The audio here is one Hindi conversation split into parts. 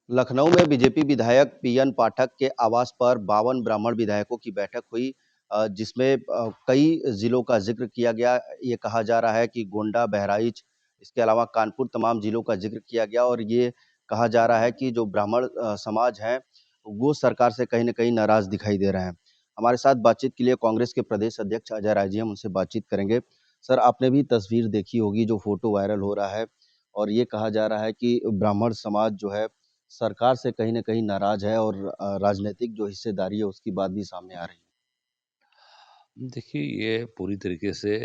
लखनऊ में बीजेपी विधायक पीएन पाठक के आवास पर 52 ब्राह्मण विधायकों की बैठक हुई जिसमें कई जिलों का जिक्र किया गया। ये कहा जा रहा है कि गोंडा, बहराइच, इसके अलावा कानपुर तमाम जिलों का जिक्र किया गया और ये कहा जा रहा है कि जो ब्राह्मण समाज है, वो सरकार से कहीं न कहीं नाराज़ दिखाई दे रहे हैं। हमारे साथ बातचीत के लिए कांग्रेस के प्रदेश अध्यक्ष अजय राय जी हैं, हम उनसे बातचीत करेंगे। सर, आपने भी तस्वीर देखी होगी जो फ़ोटो वायरल हो रहा है और ये कहा जा रहा है कि ब्राह्मण समाज जो है सरकार से कहीं न कहीं नाराज़ है और राजनीतिक जो हिस्सेदारी है उसकी बात भी सामने आ रही है। देखिए, ये पूरी तरीके से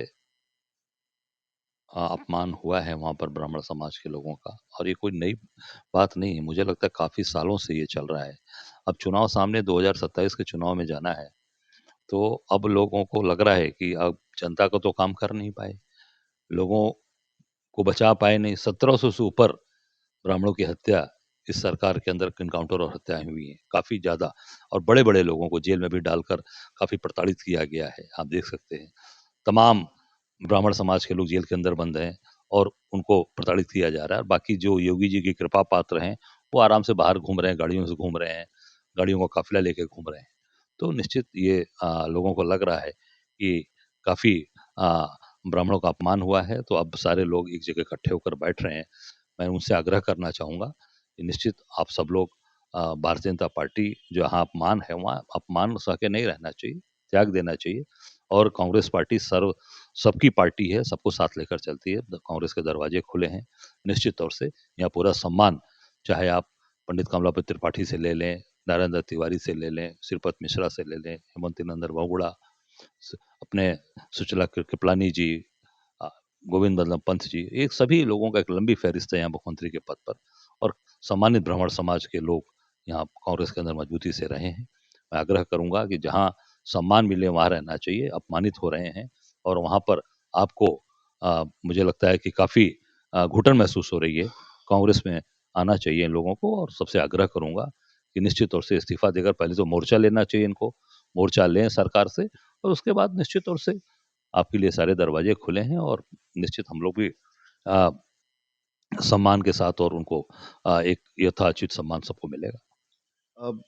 अपमान हुआ है वहाँ पर ब्राह्मण समाज के लोगों का और ये कोई नई बात नहीं है। मुझे लगता है काफ़ी सालों से ये चल रहा है। अब चुनाव सामने 2027 के चुनाव में जाना है, तो अब लोगों को लग रहा है कि अब जनता का तो काम कर नहीं पाए, लोगों को बचा पाए नहीं। 1700 से ऊपर ब्राह्मणों की हत्या इस सरकार के अंदर एनकाउंटर और हत्याएँ हुई हैं, काफ़ी ज़्यादा और बड़े-बड़े लोगों को जेल में भी डालकर काफ़ी प्रताड़ित किया गया है, आप देख सकते हैं। तमाम ब्राह्मण समाज के लोग जेल के अंदर बंद हैं और उनको प्रताड़ित किया जा रहा है। बाकी जो योगी जी की कृपा पात्र हैं, वो आराम से बाहर घूम रहे हैं, गाड़ियों से घूम रहे हैं, गाड़ियों का काफ़िला लेके घूम रहे हैं। तो निश्चित ये लोगों को लग रहा है कि काफ़ी अ, ब्राह्मणों का अपमान हुआ है, तो अब सारे लोग एक जगह इकट्ठे होकर बैठ रहे हैं। मैं उनसे आग्रह करना चाहूँगा कि निश्चित आप सब लोग भारतीय जनता पार्टी जहाँ अपमान है, वहाँ अपमान सह के नहीं रहना चाहिए, त्याग देना चाहिए और कांग्रेस पार्टी सबकी पार्टी है, सबको साथ लेकर चलती है। द कांग्रेस के दरवाजे खुले हैं। निश्चित तौर से यहाँ पूरा सम्मान, चाहे आप पंडित कमलापति त्रिपाठी से ले लें, नारायण दत्त तिवारी से ले लें, श्रीपत मिश्रा से ले लें, हेमंत नंदन बहुगुणा, अपने सुचला कृपलानी जी, अ, गोविंद बल्लभ पंत जी, एक सभी लोगों का एक लंबी फहरिस्त है यहाँ मुख्यमंत्री के पद पर और सम्मानित ब्राह्मण समाज के लोग यहाँ कांग्रेस के अंदर मजबूती से रहे हैं। मैं आग्रह करूँगा कि जहाँ सम्मान मिले वहाँ रहना चाहिए, अपमानित हो रहे हैं और वहाँ पर आपको मुझे लगता है कि काफ़ी घुटन महसूस हो रही है। कांग्रेस में आना चाहिए इन लोगों को और सबसे आग्रह करूँगा कि निश्चित तौर से इस्तीफ़ा देकर पहले तो मोर्चा लेना चाहिए इनको, मोर्चा लें सरकार से और उसके बाद निश्चित तौर से आपके लिए सारे दरवाजे खुले हैं और निश्चित हम लोग भी अ, सम्मान के साथ और उनको एक यथाचित सम्मान सबको मिलेगा। अब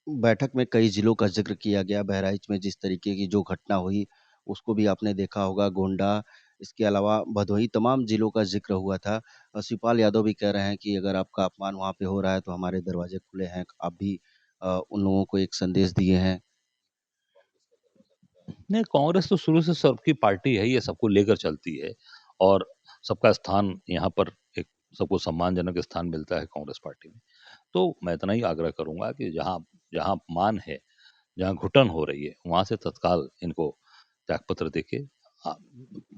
बैठक में कई जिलों का ज़िक्र किया गया, बहराइच में जिस तरीके की जो घटना हुई, उसको भी आपने देखा होगा, गोंडा, इसके अलावा भदोही, तमाम जिलों का ज़िक्र हुआ था। शिवपाल यादव भी कह रहे हैं कि अगर आपका अपमान वहाँ पे हो रहा है, तो हमारे दरवाजे खुले हैं। आप भी उन लोगों को एक संदेश दिए हैं। नहीं, कांग्रेस तो शुरू से सबकी पार्टी है, ये सबको लेकर चलती है और सबका स्थान यहाँ पर एक सबको सम्मानजनक स्थान मिलता है कांग्रेस पार्टी में। तो मैं इतना ही आग्रह करूँगा कि जहाँ जहाँ अपमान है, जहाँ घुटन हो रही है, वहाँ से तत्काल इनको त्यागपत्र देके अ,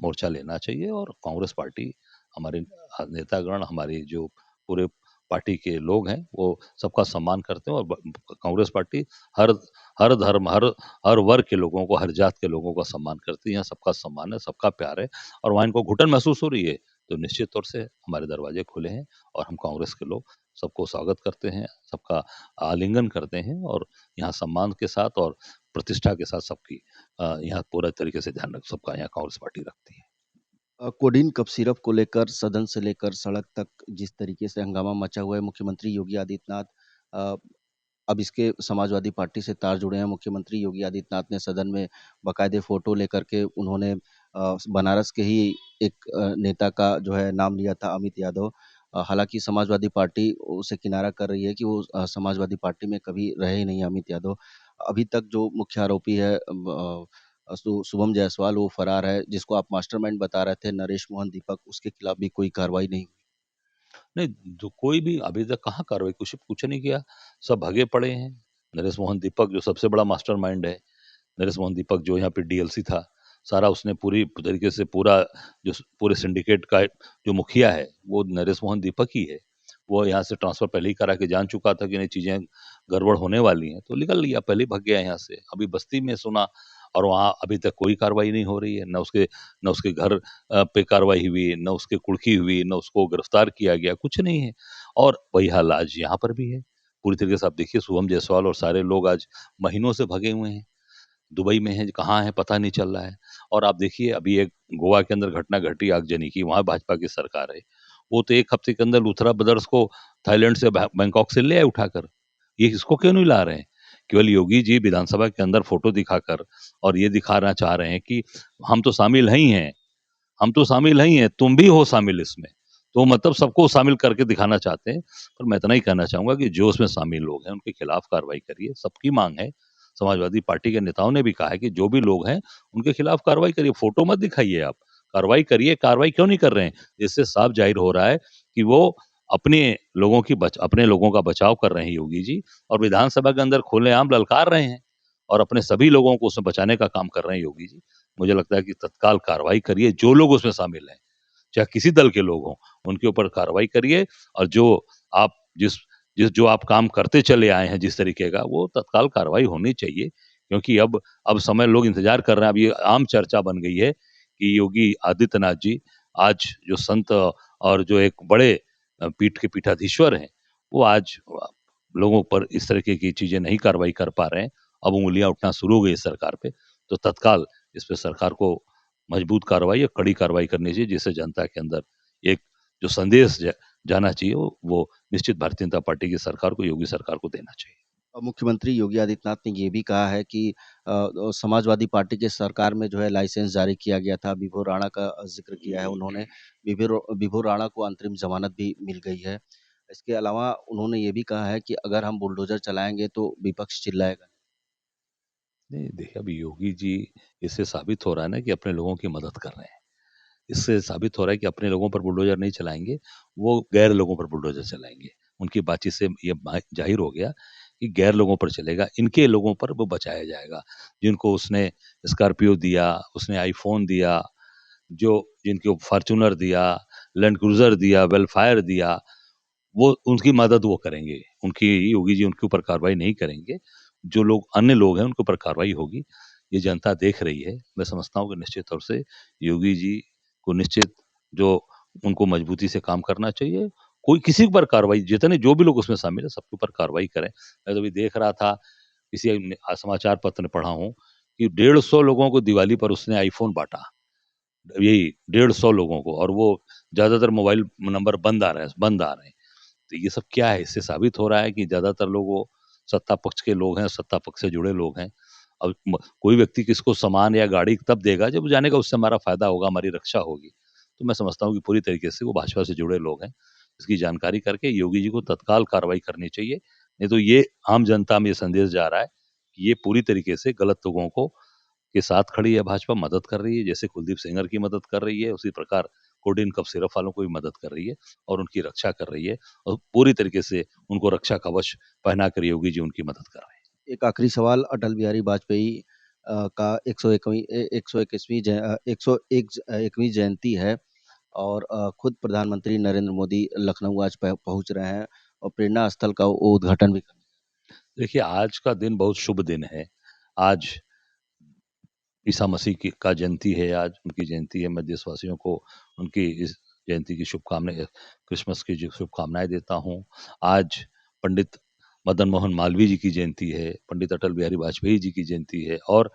मोर्चा लेना चाहिए और कांग्रेस पार्टी, हमारे नेतागण, हमारी जो पूरे पार्टी के लोग हैं, वो सबका सम्मान करते हैं और कांग्रेस पार्टी हर हर धर्म, हर वर्ग के लोगों को, हर जात के लोगों का सम्मान करती है। यहाँ सबका सम्मान है, सबका प्यार है और वहाँ इनको घुटन महसूस हो रही है, तो निश्चित तौर से हमारे दरवाजे खुले हैं और हम कांग्रेस के लोग सबको स्वागत करते हैं, सबका आलिंगन करते हैं और यहाँ सम्मान के साथ और प्रतिष्ठा के साथ सबकी यहाँ पूरा तरीके से ध्यान रख सबका यहाँ कांग्रेस पार्टी रखती है। कोडीन कफ सिरप को लेकर सदन से लेकर सड़क तक जिस तरीके से हंगामा मचा हुआ है, मुख्यमंत्री योगी आदित्यनाथ अ, अब इसके समाजवादी पार्टी से तार जुड़े हैं। मुख्यमंत्री योगी आदित्यनाथ ने सदन में बाकायदे फ़ोटो लेकर के उन्होंने बनारस के ही एक नेता का जो है नाम लिया था, अमित यादव। हालाँकि समाजवादी पार्टी उसे किनारा कर रही है कि वो समाजवादी पार्टी में कभी रहे ही नहीं अमित यादव। अभी तक जो मुख्य आरोपी है शुभम जायसवाल, वो फरार है, जिसको आप मास्टरमाइंड बता रहे थे नरेश मोहन दीपक, उसके खिलाफ भी कोई कार्रवाई नहीं हुई। नहीं, जो कोई भी अभी तक कहाँ कार्रवाई, कुछ नहीं किया, सब भगे पड़े हैं। नरेश मोहन दीपक जो सबसे बड़ा मास्टरमाइंड है, नरेश मोहन दीपक जो यहाँ पे डीएलसी था, सारा उसने पूरी तरीके से पूरा जो पूरे सिंडिकेट का जो मुखिया है, वो नरेश मोहन दीपक ही है। वो यहाँ से ट्रांसफ़र पहले ही करा के जान चुका था कि नहीं चीज़ें गड़बड़ होने वाली हैं, तो निकल लिया, पहले ही भाग गया यहाँ से। अभी बस्ती में सुना और वहाँ अभी तक कोई कार्रवाई नहीं हो रही है, ना उसके घर पे कार्रवाई हुई, ना उसकी कुर्की हुई, ना उसको गिरफ्तार किया गया, कुछ नहीं है। और वही हाल आज यहाँ पर भी है। पूरी तरीके से आप देखिए शुभम जायसवाल और सारे लोग आज महीनों से भगे हुए हैं। दुबई में हैं, कहाँ हैं पता नहीं चल रहा है। और आप देखिए अभी एक गोवा के अंदर घटना घटी आगजनी की, वहाँ भाजपा की सरकार है। वो तो 1 हफ्ते के अंदर लूथरा ब्रदर्स को थाईलैंड से बैंकॉक से ले आए उठाकर। ये इसको क्यों नहीं ला रहे हैं? केवल योगी जी विधानसभा के अंदर फोटो दिखाकर और ये दिखाना चाह रहे हैं कि हम तो शामिल नहीं हैं, हम तो शामिल नहीं हैं, तुम भी हो शामिल इसमें। तो मतलब सबको शामिल करके दिखाना चाहते हैं। पर मैं इतना ही कहना चाहूँगा कि जो उसमें शामिल लोग हैं, उनके खिलाफ कार्रवाई करिए, सबकी माँग है। समाजवादी पार्टी के नेताओं ने भी कहा है कि जो भी लोग हैं, उनके खिलाफ कार्रवाई करिए, फोटो मत दिखाइए आप, कार्रवाई करिए। कार्रवाई क्यों नहीं कर रहे हैं? इससे साफ ज़ाहिर हो रहा है कि वो अपने अपने लोगों का बचाव कर रहे हैं योगी जी और विधानसभा के अंदर खुलेआम ललकार रहे हैं और अपने सभी लोगों को उसमें बचाने का काम कर रहे हैं योगी जी। मुझे लगता है कि तत्काल कार्रवाई करिए, जो लोग उसमें शामिल हैं, चाहे किसी दल के लोग हों, उनके ऊपर कार्रवाई करिए और आप जिस जिस जो आप काम करते चले आए हैं जिस तरीके का, वो तत्काल कार्रवाई होनी चाहिए। क्योंकि अब समय लोग इंतज़ार कर रहे हैं, अब ये आम चर्चा बन गई है कि योगी आदित्यनाथ जी आज जो संत और जो एक बड़े पीठ के पीठाधीश्वर हैं, वो आज लोगों पर इस तरीके की चीज़ें नहीं कार्रवाई कर पा रहे हैं। अब उँगलियाँ उठना शुरू हो गई है सरकार पे, तो तत्काल इस पे सरकार को मजबूत कार्रवाई या कड़ी कार्रवाई करनी चाहिए, जिससे जनता के अंदर एक जो संदेश जाना चाहिए वो निश्चित भारतीय जनता पार्टी की सरकार को, योगी सरकार को देना चाहिए। मुख्यमंत्री योगी आदित्यनाथ ने ये भी कहा है कि समाजवादी पार्टी के सरकार में जो है लाइसेंस जारी किया गया था, विभू राणा का ज़िक्र किया है उन्होंने। विभू राणा को अंतरिम ज़मानत भी मिल गई है। इसके अलावा उन्होंने ये भी कहा है कि अगर हम बुलडोज़र चलाएँगे तो विपक्ष चिल्लाएगा। नहीं, देखिए अभी योगी जी इससे साबित हो रहा है ना कि अपने लोगों की मदद कर रहे हैं। इससे साबित हो रहा है कि अपने लोगों पर बुलडोज़र नहीं चलाएँगे, वो गैर लोगों पर बुलडोज़र चलाएँगे। उनकी बातचीत से ये ज़ाहिर हो गया कि गैर लोगों पर चलेगा, इनके लोगों पर वो बचाया जाएगा। जिनको उसने स्कॉर्पियो दिया, उसने आईफ़ोन दिया, जो जिनको फ़ॉर्च्यूनर दिया, लैंड क्रूज़र दिया, वेलफायर दिया, वो उनकी मदद वो करेंगे। उनकी योगी जी उनके ऊपर कार्रवाई नहीं करेंगे। जो लोग अन्य लोग हैं उनके ऊपर कार्रवाई होगी। ये जनता देख रही है। मैं समझता हूँ कि निश्चित तौर से योगी जी को निश्चित जो उनको मजबूती से काम करना चाहिए। कोई किसी के ऊपर कार्रवाई जितने जो भी लोग उसमें शामिल हैं सबके ऊपर कार्रवाई करें। मैं तो अभी देख रहा था किसी समाचार पत्र में पढ़ा हूँ कि 150 लोगों को दिवाली पर उसने आईफ़ोन बाँटा। यही 150 लोगों को और वो ज़्यादातर मोबाइल नंबर बंद आ रहे हैं। तो ये सब क्या है? इससे साबित हो रहा है कि ज़्यादातर लोग वो सत्ता पक्ष के लोग हैं, सत्ता पक्ष से जुड़े लोग हैं। अब कोई व्यक्ति किसको सामान या गाड़ी तब देगा जब वो जानेगा उससे हमारा फ़ायदा होगा, हमारी रक्षा होगी। तो मैं समझता हूँ कि पूरी तरीके से वो भाजपा से जुड़े लोग हैं। इसकी जानकारी करके योगी जी को तत्काल कार्रवाई करनी चाहिए। नहीं तो ये आम जनता में ये संदेश जा रहा है कि ये पूरी तरीके से गलत लोगों को के साथ खड़ी है भाजपा, मदद कर रही है। जैसे कुलदीप सेंगर की मदद कर रही है, उसी प्रकार कोडेन कफ सिरप वालों को भी मदद कर रही है और उनकी रक्षा कर रही है और पूरी तरीके से उनको रक्षा कवच पहनाकर योगी जी उनकी मदद कर रहे हैं। एक आखिरी सवाल अटल बिहारी वाजपेयी का 101वीं जयंती है और खुद प्रधानमंत्री नरेंद्र मोदी लखनऊ आज पहुँच रहे हैं और प्रेरणा स्थल का वो उद्घाटन भी करेंगे। देखिए, आज का दिन बहुत शुभ दिन है। आज ईसा मसीह की का जयंती है आज, उनकी जयंती है। मैं देशवासियों को उनकी इस जयंती की शुभकामनाएँ क्रिसमस की जो शुभकामनाएँ देता हूँ। आज पंडित मदन मोहन मालवीय जी की जयंती है, पंडित अटल बिहारी वाजपेयी जी की जयंती है और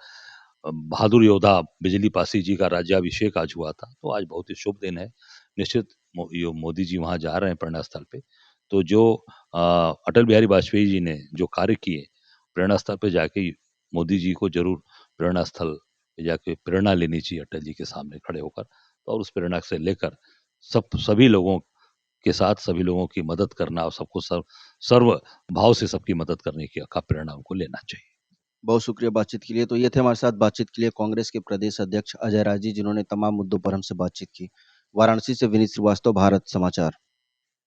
बहादुर योद्धा बिजली पासी जी का राज्याभिषेक आज हुआ था। तो आज बहुत ही शुभ दिन है। निश्चित मोदी जी वहाँ जा रहे हैं प्रेरणा स्थल पे। तो जो अटल बिहारी वाजपेयी जी ने जो कार्य किए, प्रेरणा स्थल पे जाके मोदी जी को ज़रूर प्रेरणा स्थल पे जाके प्रेरणा लेनी चाहिए अटल जी के सामने खड़े होकर और उस प्रेरणा से लेकर सभी लोगों के साथ सभी लोगों की मदद करना और सबको सर्व भाव से सबकी मदद करने की का प्रेरणा उनको लेना चाहिए। बहुत शुक्रिया बातचीत के लिए। तो ये थे हमारे साथ बातचीत के लिए कांग्रेस के प्रदेश अध्यक्ष अजय राय जी, जिन्होंने तमाम मुद्दों पर हमसे बातचीत की। वाराणसी से विनीत श्रीवास्तव, भारत समाचार।